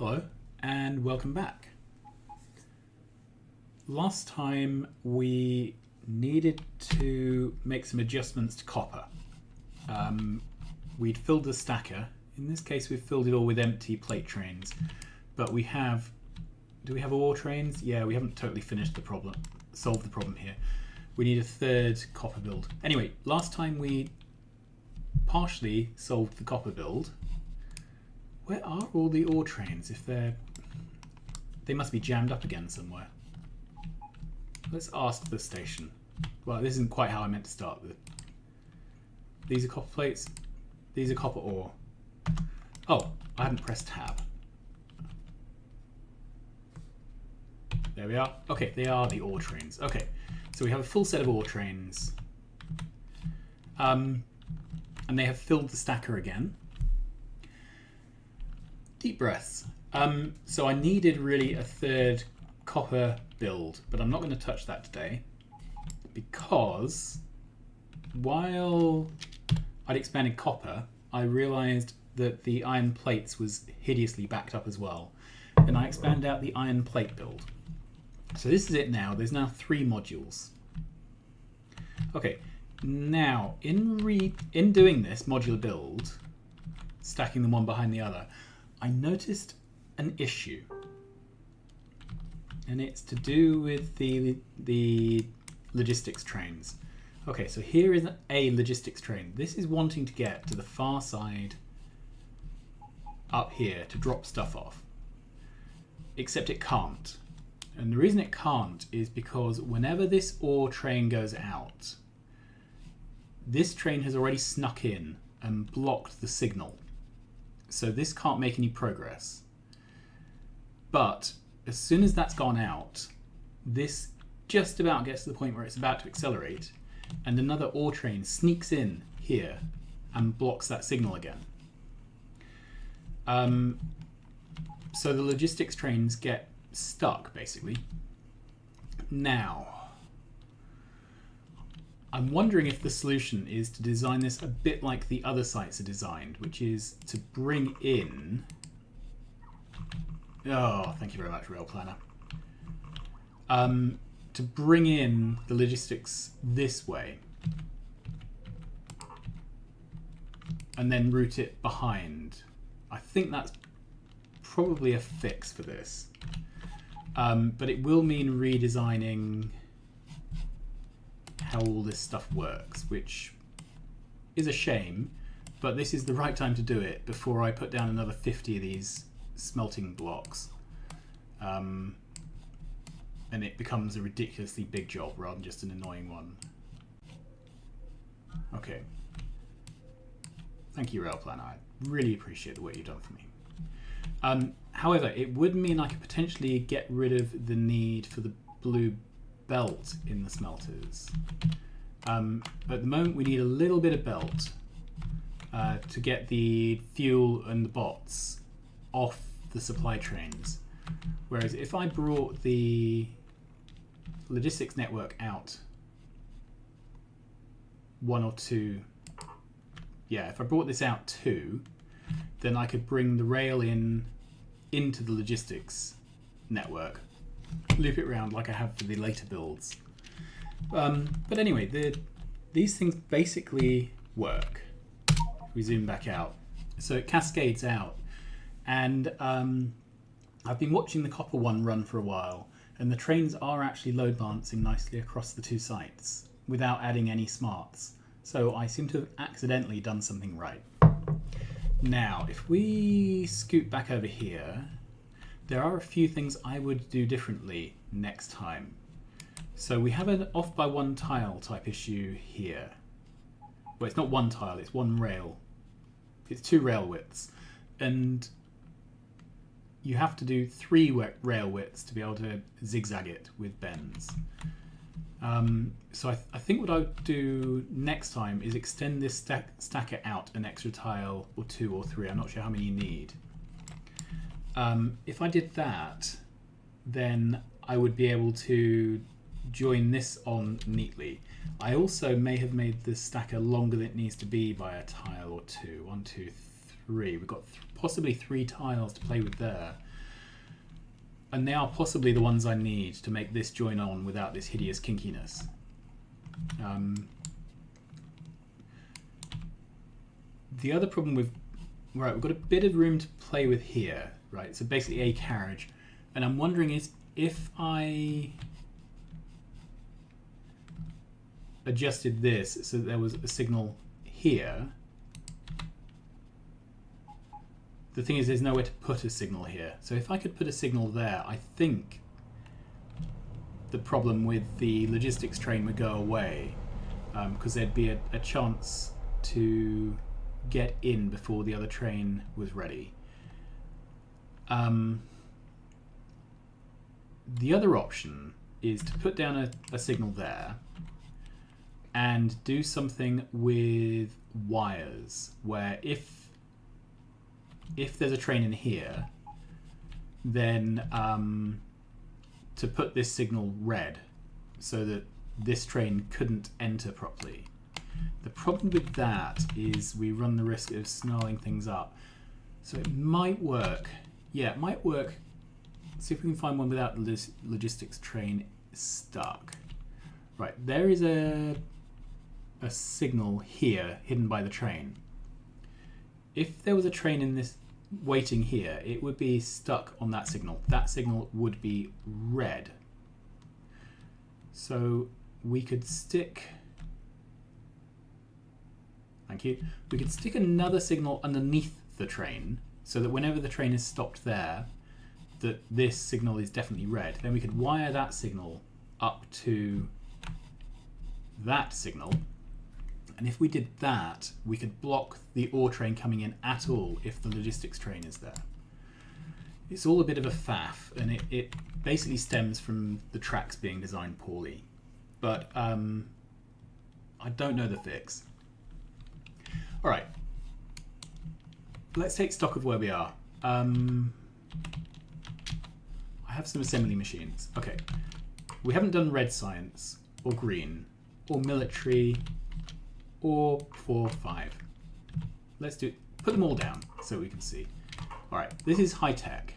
Hello and welcome back. Last time we needed to make some adjustments to copper. We'd filled the stacker. In this case we've filled it all with empty plate trains, but we have, do we have ore trains? Yeah, we haven't totally finished the problem, solved the problem here. We need a third copper build. Anyway, last time we partially solved the copper build. Where are all the ore trains? If they must be jammed up again somewhere. Let's ask the station. Well, this isn't quite how I meant to start. These are copper plates. These are copper ore. Oh, I hadn't pressed tab. There we are. Okay, they are the ore trains. Okay, so we have a full set of ore trains. And they have filled the stacker again. Deep breaths. So I needed really a third copper build, but I'm not going to touch that today because while I'd expanded copper, I realized that the iron plates was hideously backed up as well, and I expanded out the iron plate build. So this is it now. There's now 3 modules. Okay, now in doing this modular build, stacking them one behind the other, I noticed an issue, and it's to do with the logistics trains. Okay, so here is a logistics train. This is wanting to get to the far side up here to drop stuff off, except it can't. And the reason it can't is because whenever this ore train goes out, this train has already snuck in and blocked the signal. So this can't make any progress. But as soon as that's gone out, this just about gets to the point where it's about to accelerate, and another ore train sneaks in here and blocks that signal again. So the logistics trains get stuck, basically. Now, I'm wondering if the solution is to design this a bit like the other sites are designed, which is to bring in... Oh, thank you very much, Rail Planner. To bring in the logistics this way and then route it behind. I think that's probably a fix for this. But it will mean redesigning how all this stuff works, which is a shame, but this is the right time to do it before I put down another 50 of these smelting blocks, and it becomes a ridiculously big job rather than just an annoying one. Okay, thank you, Rail Planner. I really appreciate the work you've done for me. However, it would mean I could potentially get rid of the need for the blue belt in the smelters. At the moment we need a little bit of belt to get the fuel and the bots off the supply trains, whereas if I brought the logistics network out 1 or 2, yeah, if I brought this out 2, then I could bring the rail into the logistics network, loop it around like I have for the later builds. But anyway, these things basically work. We zoom back out. So it cascades out. And I've been watching the copper one run for a while, and the trains are actually load balancing nicely across the 2 sites without adding any smarts. So I seem to have accidentally done something right. Now, if we scoot back over here, there are a few things I would do differently next time. So we have an off by 1 tile type issue here. Well, it's not 1 tile, it's 1 rail. It's 2 rail widths. And you have to do 3 rail widths to be able to zigzag it with bends. So I think what I would do next time is extend this stacker out an extra tile or 2 or 3. I'm not sure how many you need. If I did that, then I would be able to join this on neatly. I also may have made the stacker longer than it needs to be by a tile or 2. 1, 2, 3. We've got possibly 3 tiles to play with there. And they are possibly the ones I need to make this join on without this hideous kinkiness. The other problem with, right, we've got a bit of room to play with here, right? So basically a carriage. And I'm wondering is if I adjusted this so that there was a signal here. The thing is there's nowhere to put a signal here. So if I could put a signal there, I think the problem with the logistics train would go away, because there'd be a chance to get in before the other train was ready. The other option is to put down a signal there and do something with wires, where if there's a train in here, then to put this signal red so that this train couldn't enter properly. The problem with that is we run the risk of snarling things up. So it might work. Yeah, it might work. See if we can find one without the logistics train stuck. Right, there is a signal here hidden by the train. If there was a train in this waiting here, it would be stuck on that signal. That signal would be red. So we could stick, thank you, we could stick another signal underneath the train so that whenever the train is stopped there, that this signal is definitely red. Then we could wire that signal up to that signal. And if we did that, we could block the ore train coming in at all if the logistics train is there. It's all a bit of a faff, and it basically stems from the tracks being designed poorly. But I don't know the fix. All right, let's take stock of where we are. I have some assembly machines. Okay, we haven't done red science, or green, or military, or 4, 5. Let's put them all down so we can see. All right, this is high tech.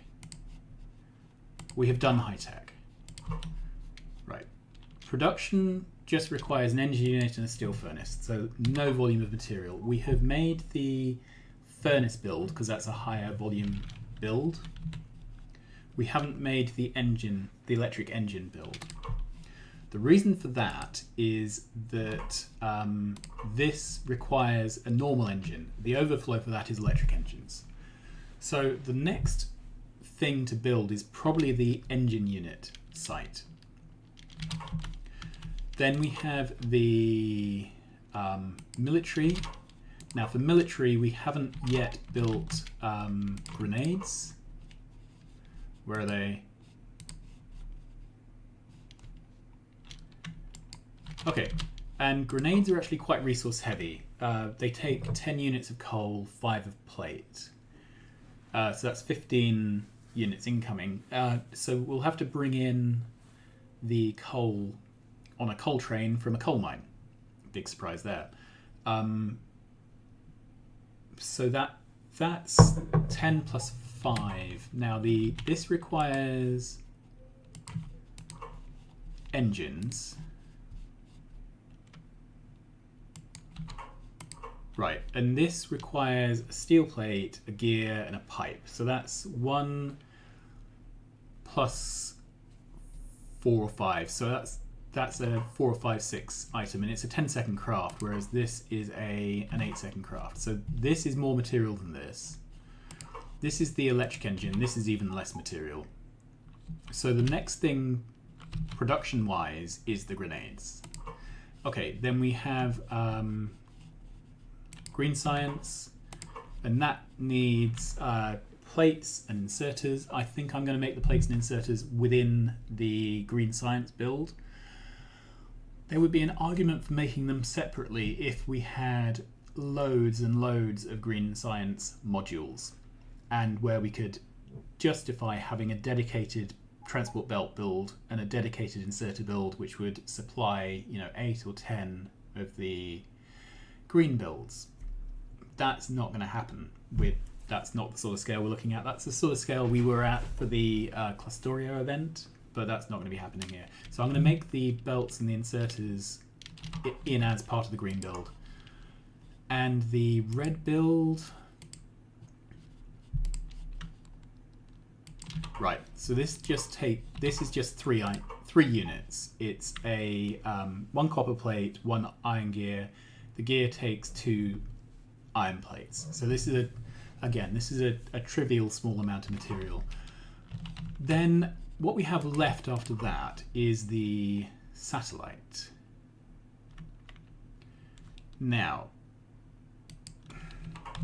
We have done high tech. Right, production just requires an engine unit and a steel furnace, so no volume of material. We have made the furnace build because that's a higher volume build. We haven't made the engine, the electric engine build. The reason for that is that this requires a normal engine. The overflow for that is electric engines. So the next thing to build is probably the engine unit site. Then we have the military. Now for military, we haven't yet built grenades. Where are they? Okay, and grenades are actually quite resource heavy. They take 10 units of coal, 5 of plate. So that's 15 units incoming. So we'll have to bring in the coal on a coal train from a coal mine. Big surprise there. So that's 10 plus 5. Now this requires engines. Right, and this requires a steel plate, a gear, and a pipe. So that's 1 plus 4 or 5. So that's a 4 or 5, 6 item, and it's a 10-second craft, whereas this is an 8-second craft. So this is more material than this. This is the electric engine. This is even less material. So the next thing, production-wise, is the grenades. Okay, then we have green science, and that needs plates and inserters. I think I'm going to make the plates and inserters within the green science build. There would be an argument for making them separately if we had loads and loads of green science modules, and where we could justify having a dedicated transport belt build and a dedicated inserter build which would supply 8 or 10 of the green builds. That's not going to happen with that's not the sort of scale we're looking at. That's the sort of scale we were at for the Factorio event, but that's not going to be happening here. So I'm going to make the belts and the inserters in as part of the green build. And the red build... Right, so this is just three units. It's a 1 copper plate, 1 iron gear. The gear takes 2 iron plates. So this is a trivial small amount of material. Then what we have left after that is the satellite. Now,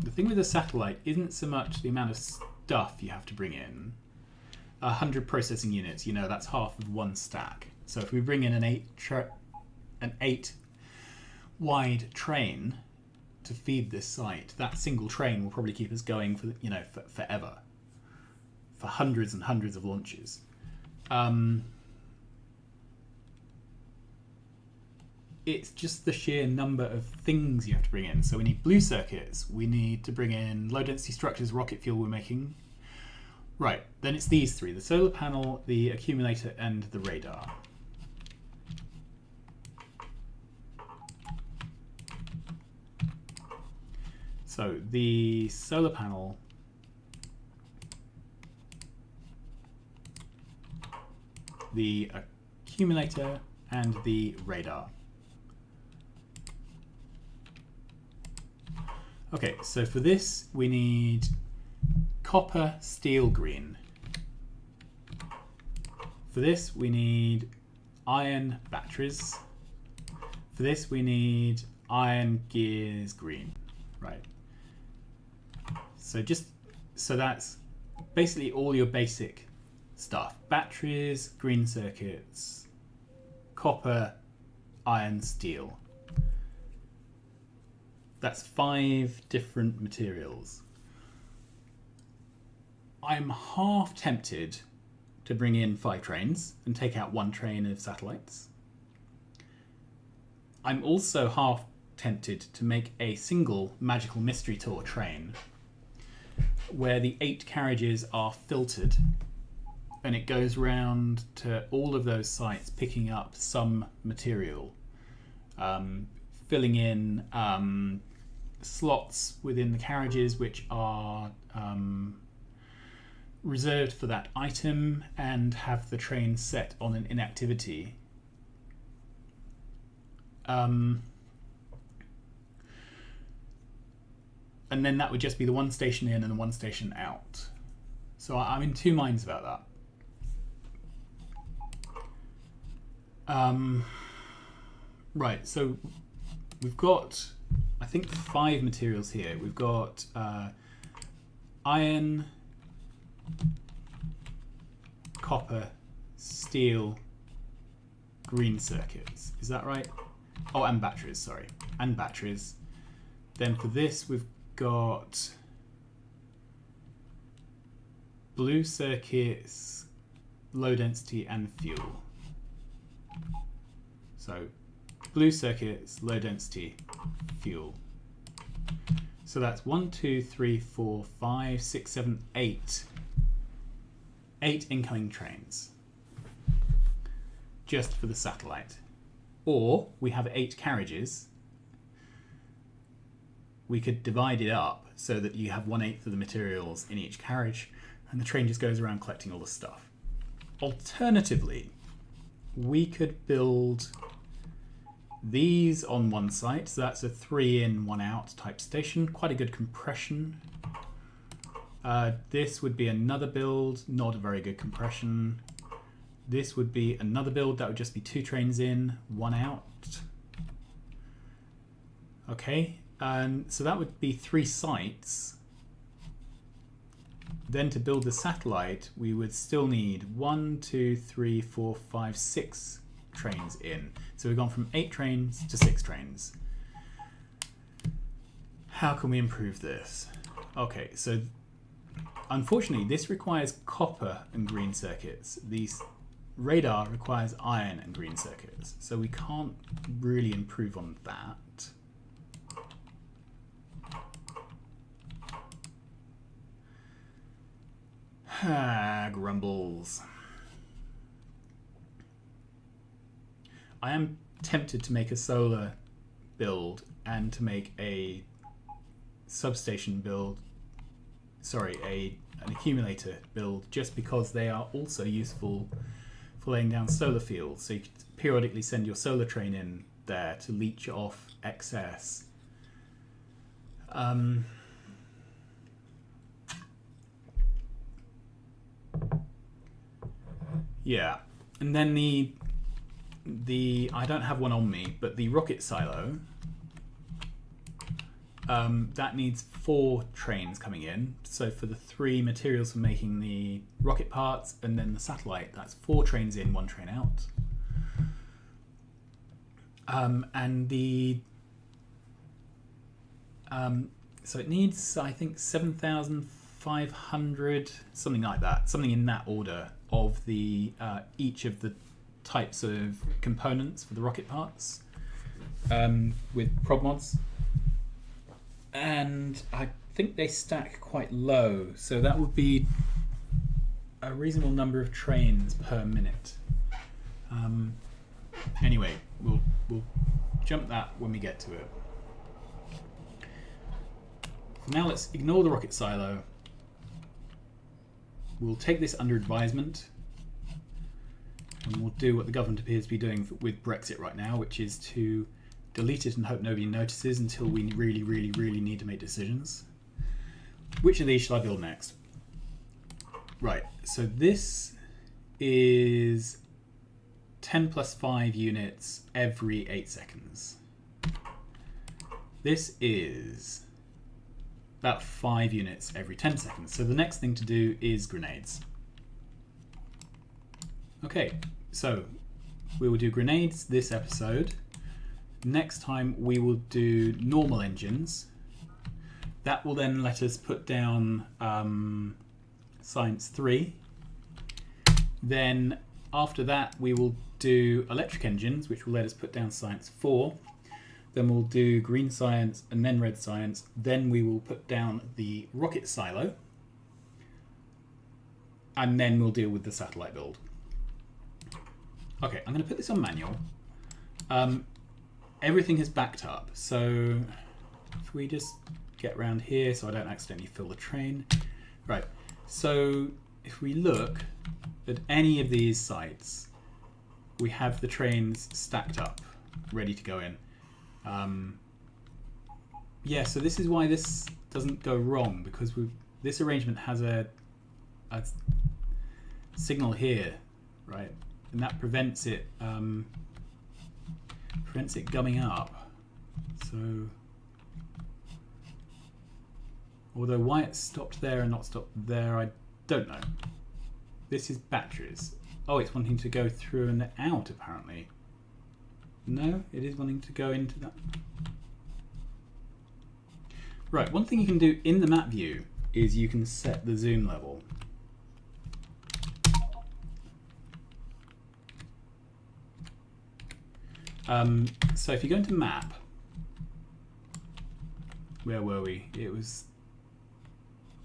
the thing with the satellite isn't so much the amount of stuff you have to bring in. 100 processing units, you know, that's half of 1 stack. So if we bring in an 8 wide train to feed this site, that single train will probably keep us going for, you know, forever, for hundreds and hundreds of launches. It's just the sheer number of things you have to bring in. So we need blue circuits, we need to bring in low density structures, rocket fuel we're making. Right, then it's these 3, the solar panel, the accumulator, and the radar. So the solar panel the accumulator and the radar. Okay, so for this we need copper, steel, green. For this we need iron batteries. For this we need iron gears, green. Right. So that's basically all your basic stuff. Batteries, green circuits, copper, iron, steel. That's 5 different materials. I'm half tempted to bring in 5 trains and take out 1 train of satellites. I'm also half tempted to make a single magical mystery tour train where the 8 carriages are filtered and it goes round to all of those sites picking up some material, filling in slots within the carriages which are reserved for that item, and have the train set on an inactivity. And then that would just be the 1 station in and the 1 station out. So I'm in 2 minds about that. Right, so we've got, I think, 5 materials here. We've got iron, copper, steel, green circuits. Is that right? Oh, and batteries, sorry. And batteries. Then for this we've got blue circuits, low density, and fuel. So blue circuits, low density, fuel. So that's 1, 2, 3, 4, 5, 6, 7, 8. 8 incoming trains. Just for the satellite. Or we have 8 carriages. We could divide it up so that you have 1/8 of the materials in each carriage and the train just goes around collecting all the stuff. Alternatively, we could build these on one site, so that's a 3 in 1 out type station, quite a good compression. This would be another build, not a very good compression. This would be another build, that would just be 2 trains in, 1 out. Okay, and so that would be 3 sites. Then to build the satellite, we would still need 1, 2, 3, 4, 5, 6 trains in. So we've gone from 8 trains to 6 trains. How can we improve this? Okay, so unfortunately this requires copper and green circuits. These radar requires iron and green circuits. So we can't really improve on that. Grumbles. I am tempted to make a solar build and to make a substation build, sorry, an accumulator build, just because they are also useful for laying down solar fields. So you could periodically send your solar train in there to leech off excess. Yeah, and then the I don't have one on me, but the rocket silo, that needs 4 trains coming in. So for the 3 materials for making the rocket parts and then the satellite, that's 4 trains in, 1 train out. And the so it needs, I think, 7,500, something like that, something in that order of the each of the types of components for the rocket parts, with prog mods. And I think they stack quite low, so that would be a reasonable number of trains per minute. Anyway, we'll jump that when we get to it. For now, let's ignore the rocket silo. We'll take this under advisement, and we'll do what the government appears to be doing with Brexit right now, which is to delete it and hope nobody notices until we really, really, really need to make decisions. Which of these shall I build next? Right, so this is 10 plus 5 units every 8 seconds. This is about 5 units every 10 seconds. So the next thing to do is grenades. Okay, so we will do grenades this episode. Next time we will do normal engines. That will then let us put down science 3. Then after that we will do electric engines, which will let us put down science 4. Then we'll do green science and then red science. Then we will put down the rocket silo. And then we'll deal with the satellite build. Okay, I'm going to put this on manual. Everything has backed up. So if we just get around here so I don't accidentally fill the train. Right, so if we look at any of these sites, we have the trains stacked up, ready to go in. Yeah, so this is why this doesn't go wrong, because this arrangement has a signal here, right, and that prevents it gumming up. So although why it stopped there and not stopped there, I don't know. This is batteries. Oh, it's wanting to go through and out apparently. No, it is wanting to go into that. Right, one thing you can do in the map view is you can set the zoom level. So if you go into map, where were we? It was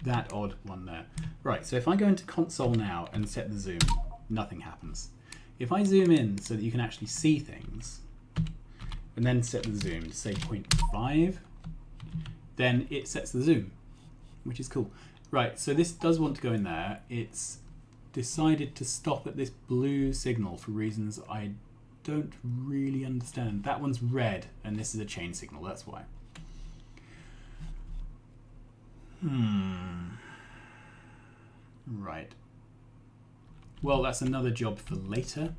that odd one there. Right, so if I go into console now and set the zoom, nothing happens. If I zoom in so that you can actually see things, and then set the zoom to say 0.5, then it sets the zoom, which is cool. Right, so this does want to go in there. It's decided to stop at this blue signal for reasons I don't really understand. That one's red, and this is a chain signal, that's why. Right. Well, that's another job for later,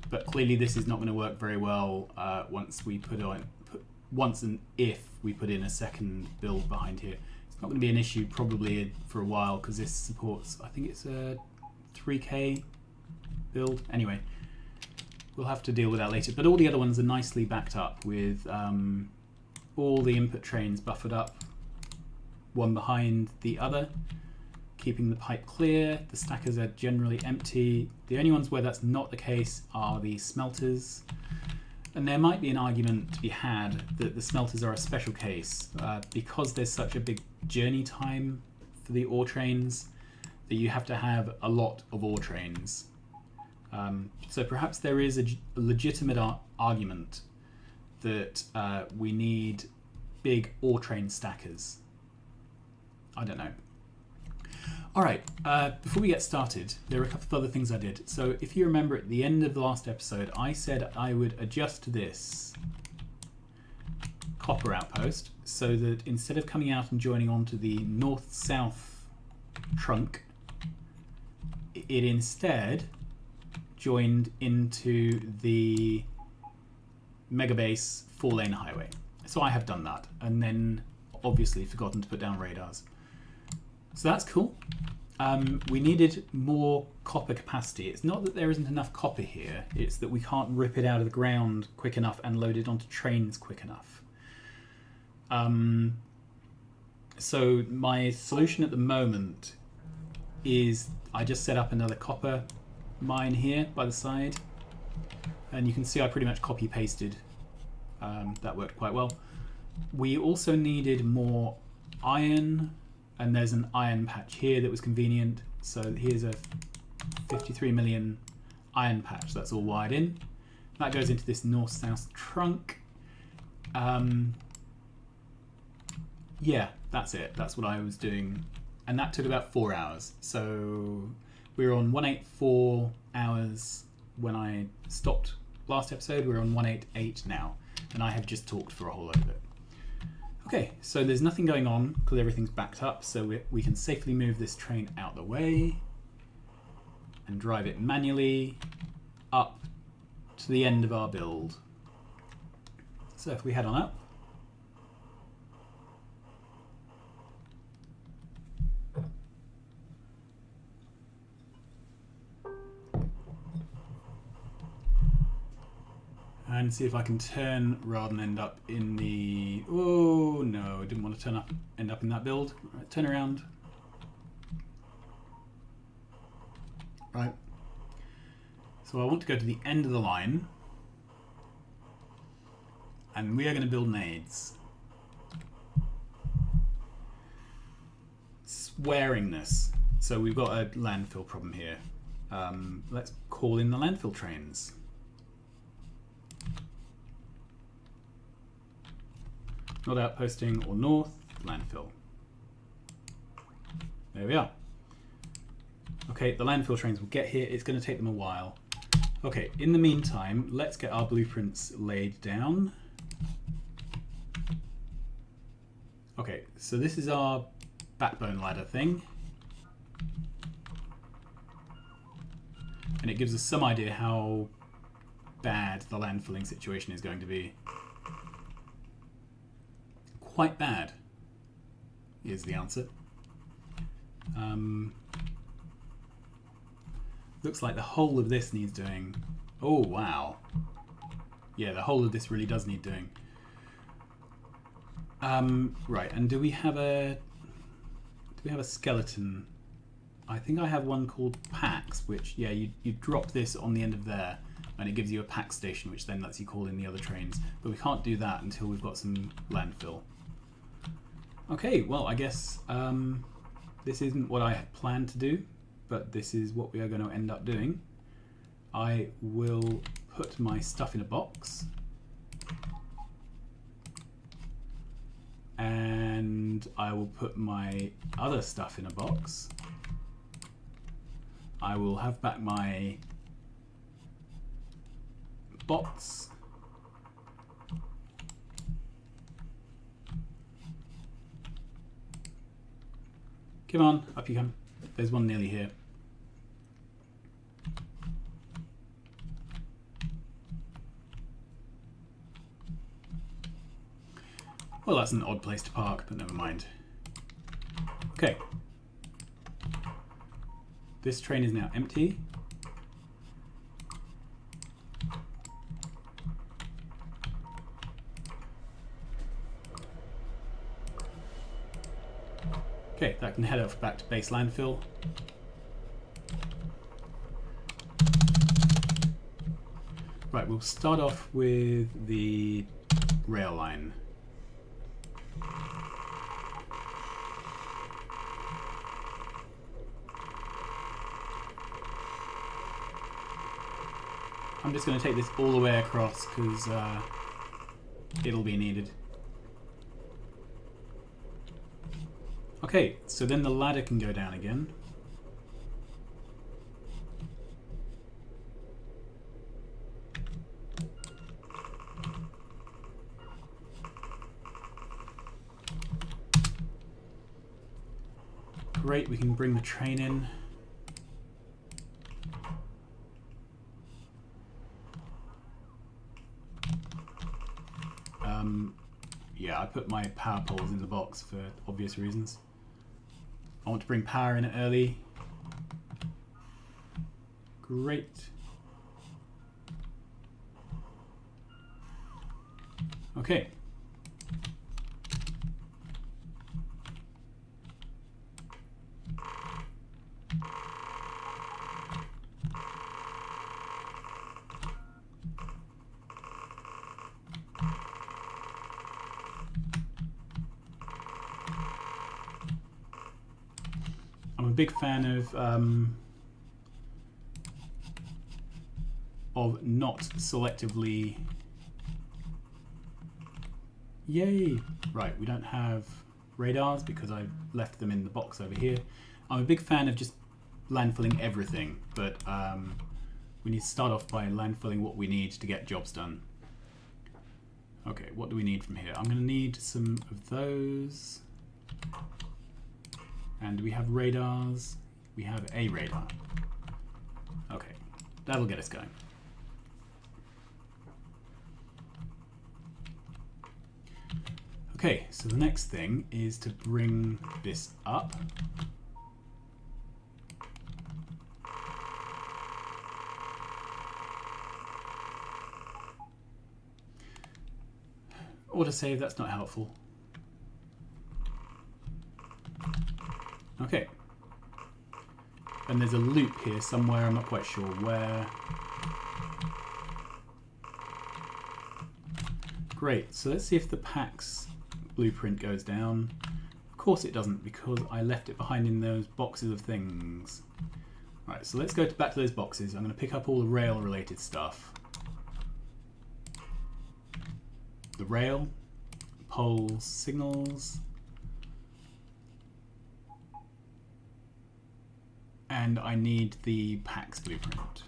but clearly this is not going to work very well once we once and if we put in a second build behind here. It's not going to be an issue probably for a while because this supports, I think it's a 3K build. Anyway, we'll have to deal with that later. But all the other ones are nicely backed up with all the input trains buffered up, one behind the other, keeping the pipe clear. The stackers are generally empty. The only ones where that's not the case are the smelters. And there might be an argument to be had that the smelters are a special case because there's such a big journey time for the ore trains. that you have to have a lot of ore trains. So perhaps there is a legitimate argument that we need big ore train stackers. I don't know. All right, before we get started, there are a couple of other things I did. So if you remember at the end of the last episode, I said I would adjust this copper outpost so that instead of coming out and joining onto the north-south trunk, it instead joined into the megabase 4-lane highway. So I have done that, and then obviously forgotten to put down radars. So that's cool. We needed more copper capacity. It's not that there isn't enough copper here, it's that we can't rip it out of the ground quick enough and load it onto trains quick enough. So my solution at the moment is I just set up another copper mine here by the side, and you can see I pretty much copy pasted. That worked quite well. We also needed more iron, and there's an iron patch here that was convenient. So here's a 53 million iron patch that's all wired in. That goes into this north-south trunk. Yeah, that's it. That's what I was doing. And that took about 4 hours. So we were on 184 hours when I stopped last episode. We're on 188 now. And I have just talked for a whole lot of it. Okay, so there's nothing going on because everything's backed up, so we can safely move this train out the way and drive it manually up to the end of our build. So if we head on up, and see if I can turn rather than end up in the... Oh no, I didn't want to end up in that build. Right, turn around. Right. So I want to go to the end of the line, and we are going to build nades. Swearingness. So we've got a landfill problem here. Let's call in the landfill trains. Not outposting or north, landfill. There we are. Okay, the landfill trains will get here. It's going to take them a while. Okay, in the meantime, let's get our blueprints laid down. Okay, so this is our backbone ladder thing. And it gives us some idea how bad the landfilling situation is going to be. Quite bad is the answer. Looks like the whole of this needs doing. Oh wow. Yeah, the whole of this really does need doing. Right, and do we have a skeleton? I think I have one called packs, which yeah, you drop this on the end of there and it gives you a pack station, which then lets you call in the other trains. But we can't do that until we've got some landfill. Okay, well, I guess this isn't what I had planned to do, but this is what we are going to end up doing. I will put my stuff in a box. And I will put my other stuff in a box. I will have back my bots. Come on, up you come. There's one nearly here. Well, that's an odd place to park, but never mind. Okay. This train is now empty. Okay, that can head off back to base landfill. Right, we'll start off with the rail line. I'm just going to take this all the way across because it'll be needed. Okay, so then the ladder can go down again. Great, we can bring the train in. Yeah, I put my power poles in the box for obvious reasons. I want to bring power in early. Great. Okay. I'm a big fan of not selectively. Yay! Right, we don't have radars because I left them in the box over here. I'm a big fan of just landfilling everything, but we need to start off by landfilling what we need to get jobs done. Okay, what do we need from here? I'm going to need some of those. And we have radars. We have a radar. Okay, that'll get us going. Okay, so the next thing is to bring this up. Autosave, that's not helpful. Okay. And there's a loop here somewhere, I'm not quite sure where. Great, so let's see if the PAX blueprint goes down. Of course it doesn't, because I left it behind in those boxes of things. Right, so let's go back to those boxes. I'm going to pick up all the rail related stuff. The rail, poles, signals, and I need the PAX blueprint.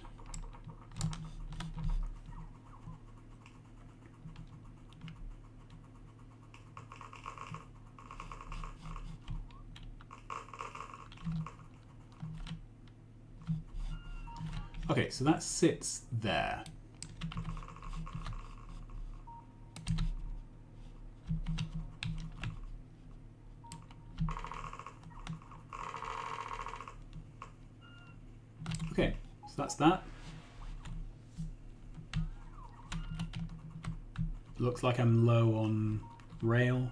Okay, so that sits there. Okay, so that's that. Looks like I'm low on rail.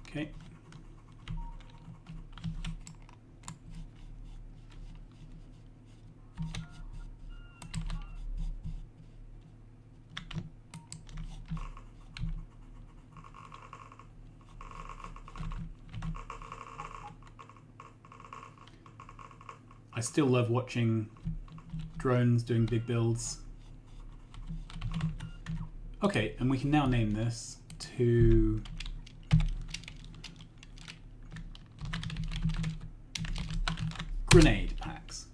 Okay. I still love watching drones doing big builds. Okay, and we can now name this to grenade packs.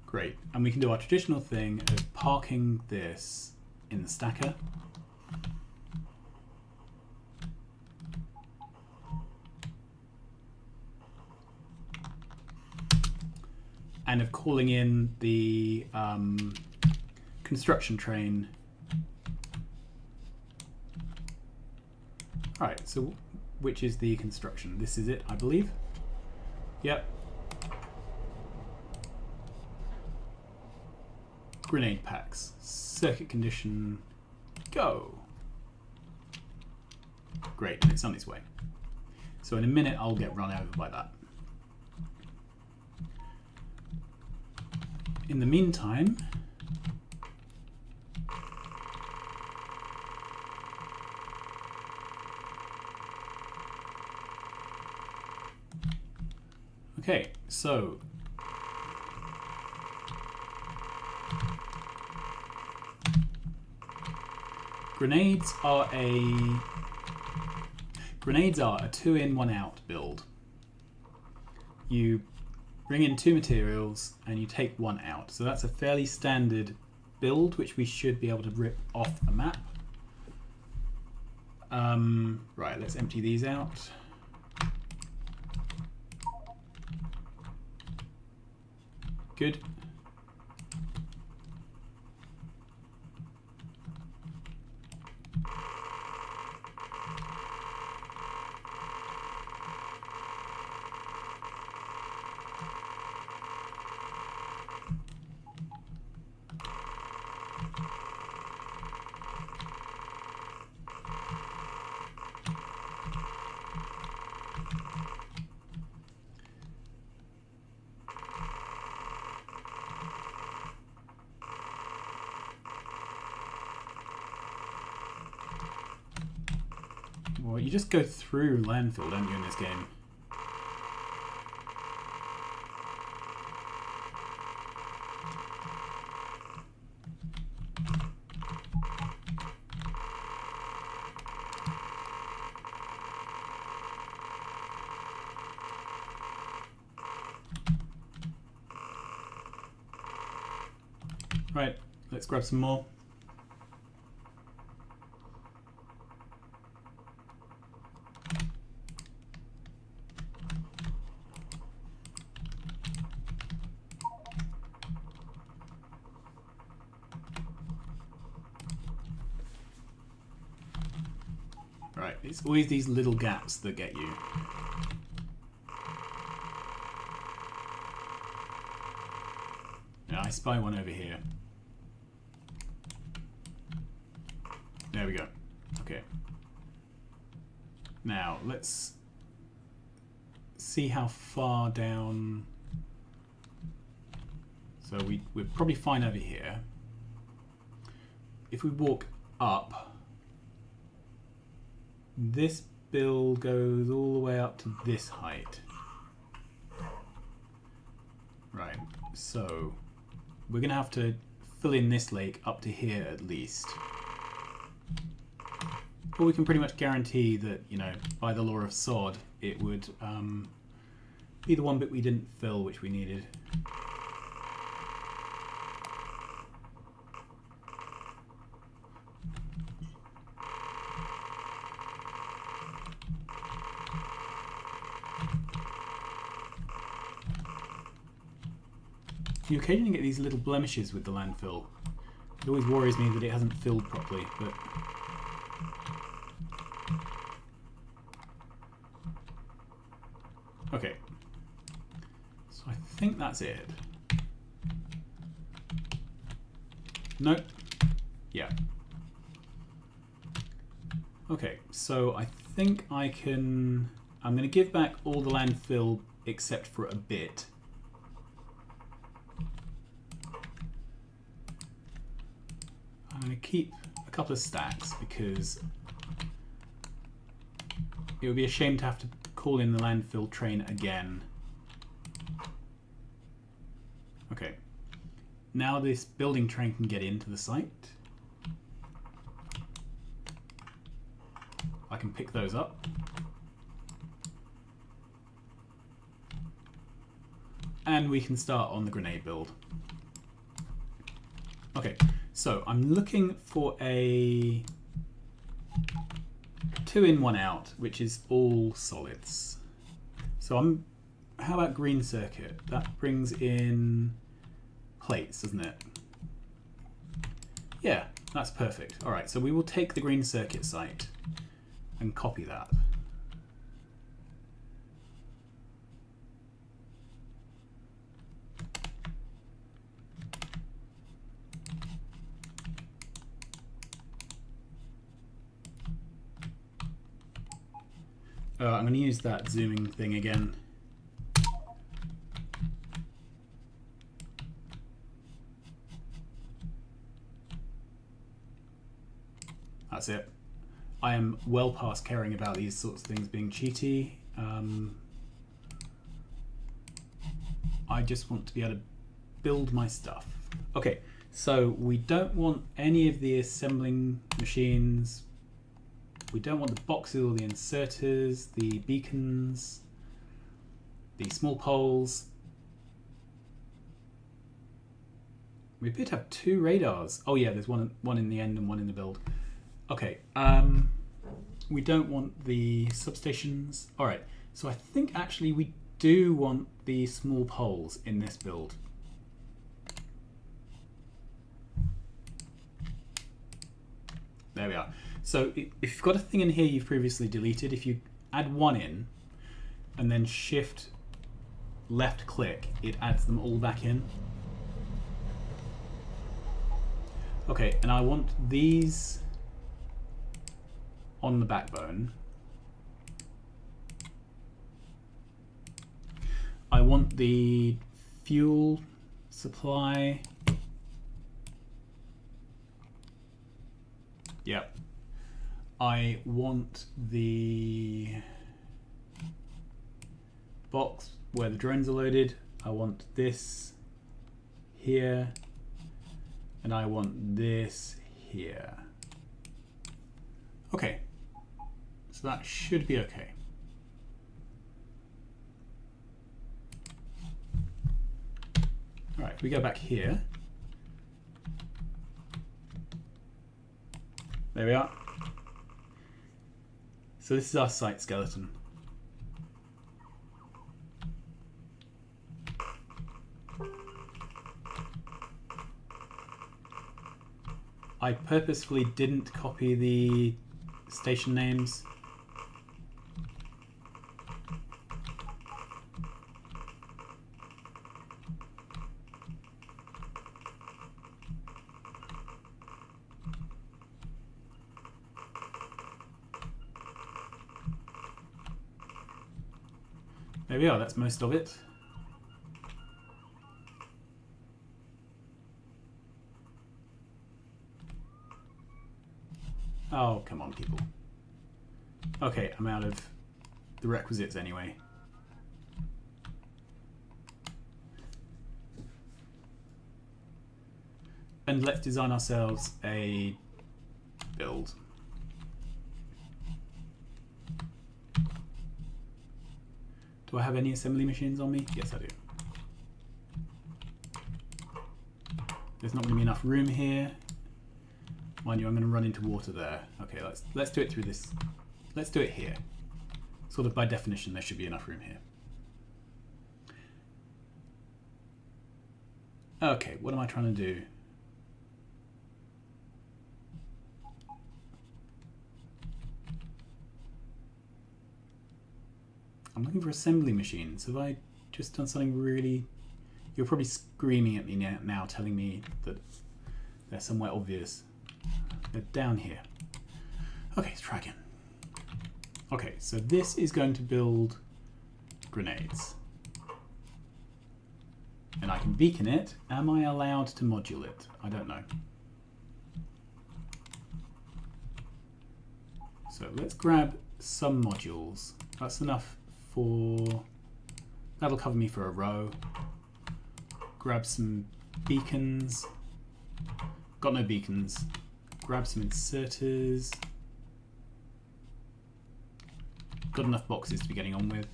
Great, and we can do our traditional thing of parking this in the stacker. And of calling in the construction train. All right, so which is the construction? This is it, I believe. Yep. Grenade packs. Circuit condition. Go. Great, and it's on its way. So in a minute, I'll get run over by that. In the meantime, Okay, so grenades are a 2-in, 1-out build. You bring in 2 materials and you take 1 out. So that's a fairly standard build, which we should be able to rip off a map. Right, let's empty these out. Good. Well, you just go through landfill, don't you, in this game? Right, let's grab some more. Right, it's always these little gaps that get you. Yeah, I spy one over here. There we go. Okay. Now, let's see how far down... So we're probably fine over here. If we walk up, this build goes all the way up to this height. Right, so we're going to have to fill in this lake up to here at least. But we can pretty much guarantee that, you know, by the law of sod, it would be the one bit we didn't fill, which we needed. You occasionally get these little blemishes with the landfill. It always worries me that it hasn't filled properly, but... Okay. So I think that's it. Nope. Yeah. Okay, so I think I can... I'm going to give back all the landfill except for a bit. I'm going to keep a couple of stacks because it would be a shame to have to call in the landfill train again. Okay, now this building train can get into the site. I can pick those up. And we can start on the grenade build. Okay, so I'm looking for a 2-in, 1-out, which is all solids. So how about green circuit? That brings in plates, doesn't it? Yeah, that's perfect. All right, so we will take the green circuit site and copy that. I'm going to use that zooming thing again. That's it. I am well past caring about these sorts of things being cheaty. I just want to be able to build my stuff. Okay, so we don't want any of the assembling machines. We don't want the boxes or the inserters, the beacons, the small poles. We appear to have 2 radars. Oh yeah, there's one in the end and one in the build. Okay, we don't want the substations. All right, so I think actually we do want the small poles in this build. There we are. So if you've got a thing in here you've previously deleted, if you add one in and then shift left click, it adds them all back in. Okay, and I want these on the backbone. I want the fuel supply. Yep. I want the box where the drones are loaded. I want this here. And I want this here. Okay. So that should be okay. All right, if we go back here. There we are. So this is our site skeleton. I purposefully didn't copy the station names. There we are, that's most of it. Oh, come on, people. Okay, I'm out of the requisites anyway. And let's design ourselves a build. Do I have any assembly machines on me? Yes, I do. There's not going to be enough room here. Mind you, I'm going to run into water there. Okay, let's do it through this. Let's do it here. Sort of by definition, there should be enough room here. Okay, what am I trying to do? I'm looking for assembly machines. Have I just done something really... You're probably screaming at me now telling me that they're somewhere obvious. They're down here. Okay, let's try again. Okay, so this is going to build grenades. And I can beacon it. Am I allowed to module it? I don't know. So let's grab some modules. That's enough for... That'll cover me for a row. Grab some beacons. Got no beacons. Grab some inserters. Got enough boxes to be getting on with.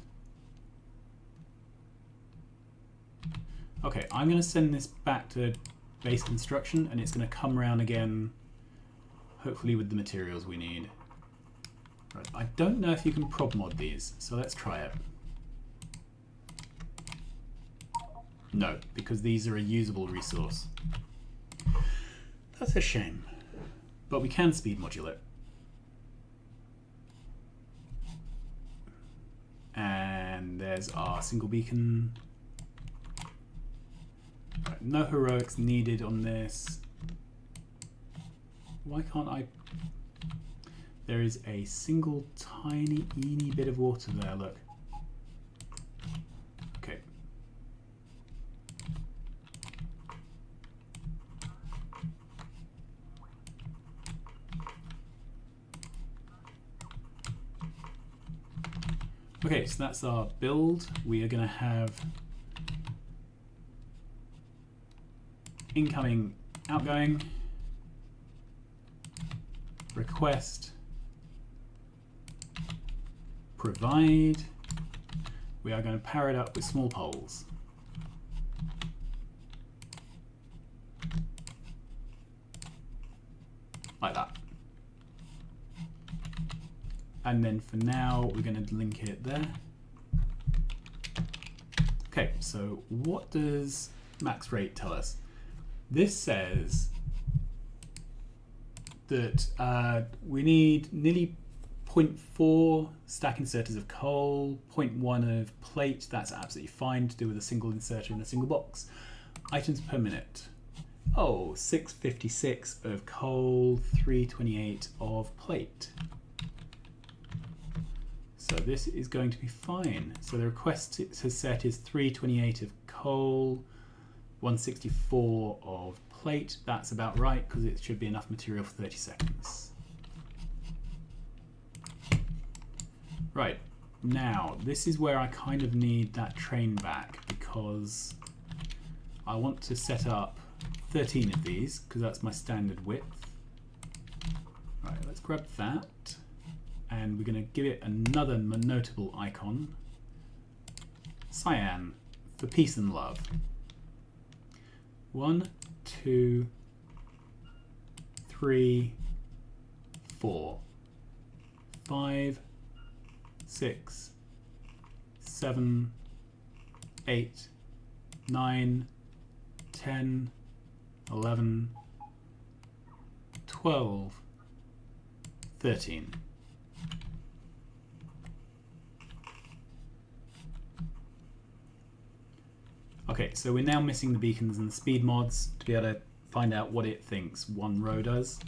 Okay, I'm going to send this back to base construction and it's going to come around again, hopefully with the materials we need. Right, I don't know if you can prop mod these, so let's try it. No, because these are a usable resource. That's a shame. But we can speed module it. And there's our single beacon. Right, no heroics needed on this. Why can't I? There is a single tiny eeny bit of water there, look. Okay. Okay, so that's our build. We are going to have incoming, outgoing, request, provide. We are going to power it up with small poles. Like that. And then for now, we're going to link it there. Okay, so what does max rate tell us? This says that we need nearly 0.4 stack inserters of coal, 0.1 of plate. That's absolutely fine to do with a single inserter in a single box. Items per minute. Oh, 656 of coal, 328 of plate. So this is going to be fine. So the request it has set is 328 of coal, 164 of plate. That's about right because it should be enough material for 30 seconds. Right, now this is where I kind of need that train back because I want to set up 13 of these because that's my standard width. Right, let's grab that and we're going to give it another notable icon. Cyan for peace and love. 1, 2, 3, 4, 5, 6, 7, 8, 9, 10, 11, 12, 13. Okay, so we're now missing the beacons and the speed mods to be able to find out what it thinks one row does.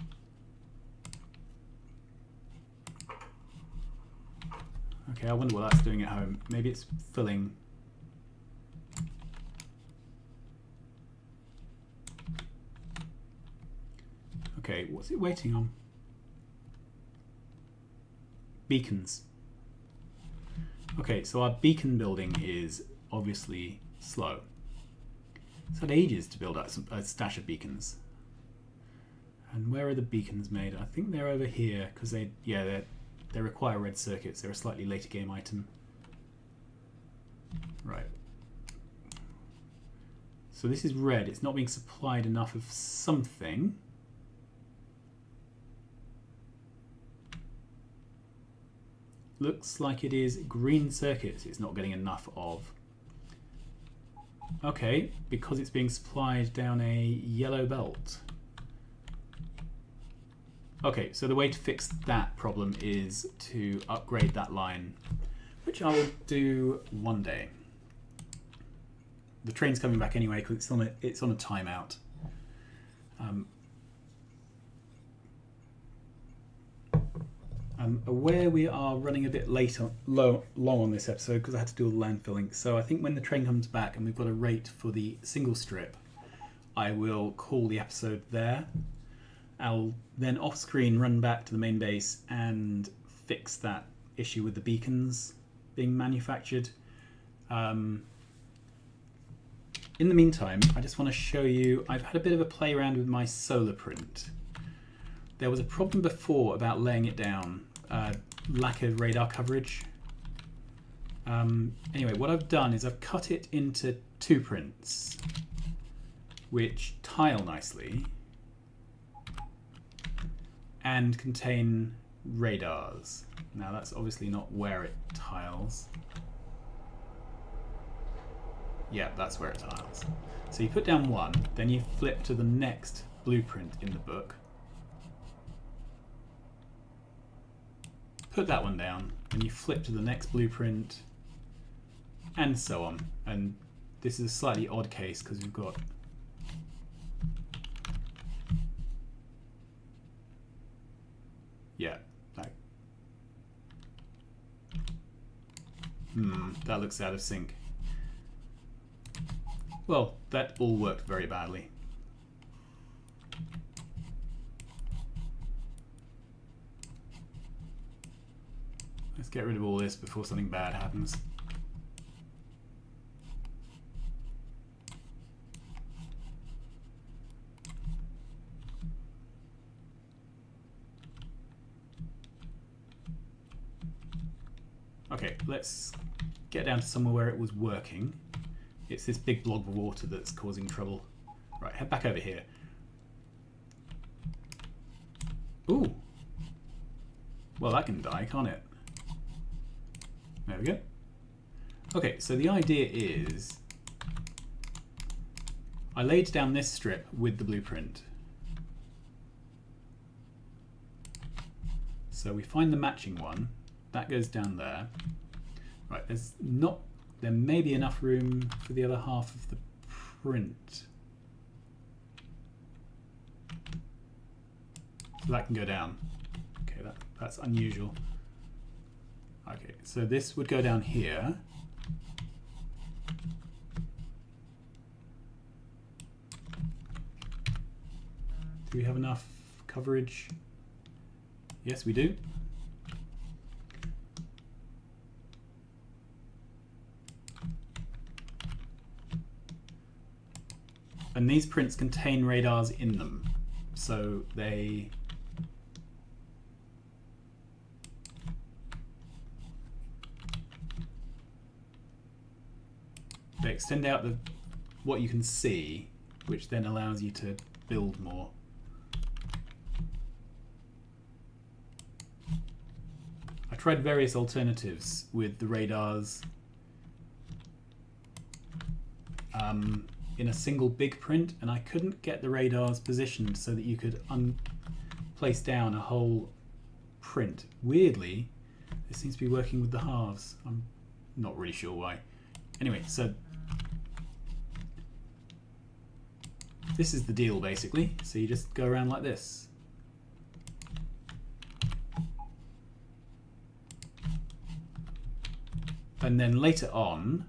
Okay, I wonder what that's doing at home. Maybe it's filling. Okay, what's it waiting on? Beacons. Okay, so our beacon building is obviously slow. It's had ages to build out a stash of beacons. And where are the beacons made? I think they're over here because they require red circuits. They're a slightly later game item. Right. So this is red. It's not being supplied enough of something. Looks like it is green circuits it's not getting enough of. Okay, because it's being supplied down a yellow belt. Okay, so the way to fix that problem is to upgrade that line, which I will do one day. The train's coming back anyway because it's on a timeout. I'm aware we are running a bit long on this episode because I had to do all the landfilling. So I think when the train comes back and we've got a rate for the single strip, I will call the episode there. I'll then off screen run back to the main base and fix that issue with the beacons being manufactured. In the meantime, I just want to show you, I've had a bit of a play around with my solar print. There was a problem before about laying it down, lack of radar coverage. Anyway, what I've done is I've cut it into 2 prints, which tile nicely and contain radars. Now that's obviously not where it tiles. Yeah, that's where it tiles. So you put down one, then you flip to the next blueprint in the book. Put that one down, and you flip to the next blueprint, and so on. And this is a slightly odd case because we've got that looks out of sync. Well, that all worked very badly. Let's get rid of all this before something bad happens. Okay, let's get down to somewhere where it was working. It's this big blob of water that's causing trouble. Right, head back over here. Ooh. Well, that can die, can't it? There we go. Okay, so the idea is I laid down this strip with the blueprint. So we find the matching one. That goes down there. Right, there may be enough room for the other half of the print. So that can go down. Okay, that's unusual. Okay, so this would go down here. Do we have enough coverage? Yes, we do. And these prints contain radars in them, so they extend out what you can see, which then allows you to build more. I tried various alternatives with the radars in a single big print, and I couldn't get the radars positioned so that you could place down a whole print. Weirdly, this seems to be working with the halves. I'm not really sure why. Anyway, so this is the deal basically. So you just go around like this. And then later on,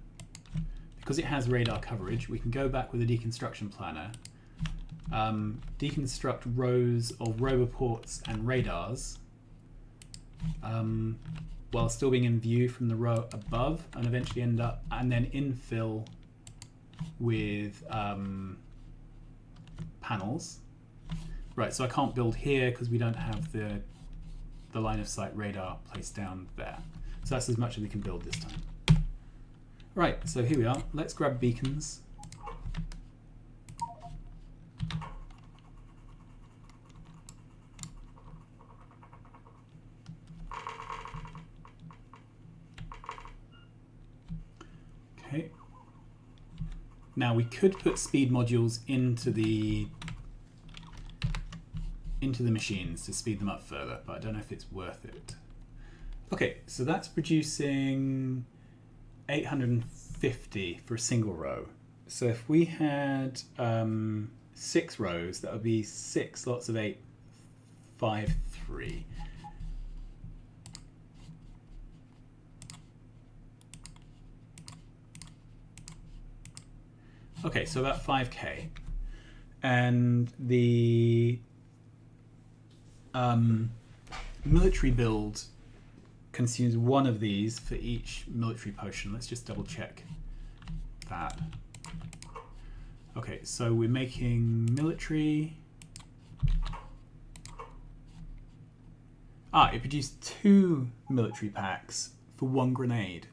because it has radar coverage, we can go back with a deconstruction planner, deconstruct rows of roboports and radars while still being in view from the row above, and eventually end up and then infill with panels. Right, so I can't build here because we don't have the line of sight radar placed down there. So that's as much as we can build this time. Right, so here we are. Let's grab beacons. Okay. Now we could put speed modules into the machines to speed them up further, but I don't know if it's worth it. Okay, so that's producing 850 for a single row. So if we had 6 rows, that would be 6 lots of 8, 5, 3. Okay, so about 5k. And the military build consumes 1 of these for each military potion. Let's just double check that. Okay, so we're making military. It produced 2 military packs for 1 grenade.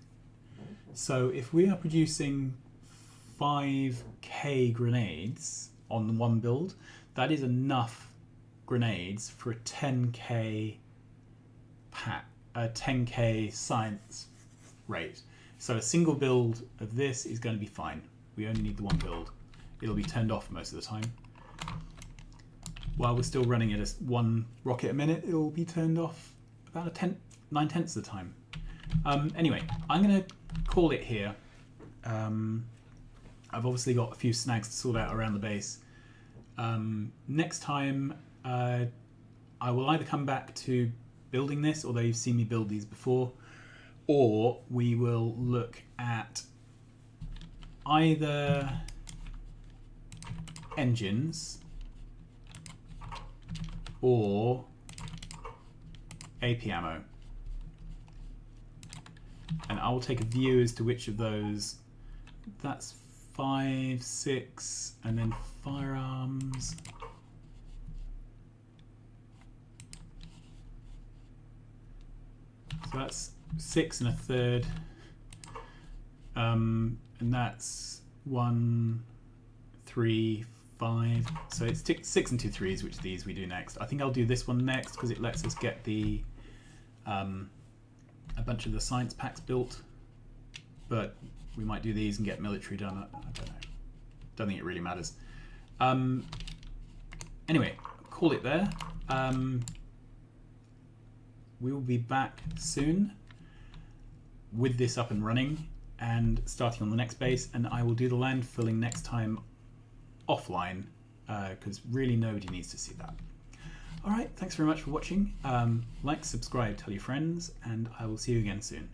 So if we are producing 5k grenades on 1 build, that is enough grenades for a 10k pack. A 10k science rate. So a single build of this is going to be fine. We only need the 1 build. It'll be turned off most of the time. While we're still running it as 1 rocket a minute, it will be turned off about 9/10 of the time. Anyway, I'm going to call it here. I've obviously got a few snags to sort out around the base. Next time, I will either come back to building this, although you've seen me build these before, or we will look at either engines or AP ammo, and I will take a view as to which of those. That's 5, 6, and then firearms. So that's 6 1/3, and that's 1, 3, 5. So it's 6 and 2 3s, which these we do next. I think I'll do this one next because it lets us get the a bunch of the science packs built, but we might do these and get military done. I don't know. Don't think it really matters. Anyway, call it there. We will be back soon with this up and running and starting on the next base, and I will do the landfilling next time offline because really nobody needs to see that. Alright, thanks very much for watching. Like, subscribe, tell your friends, and I will see you again soon.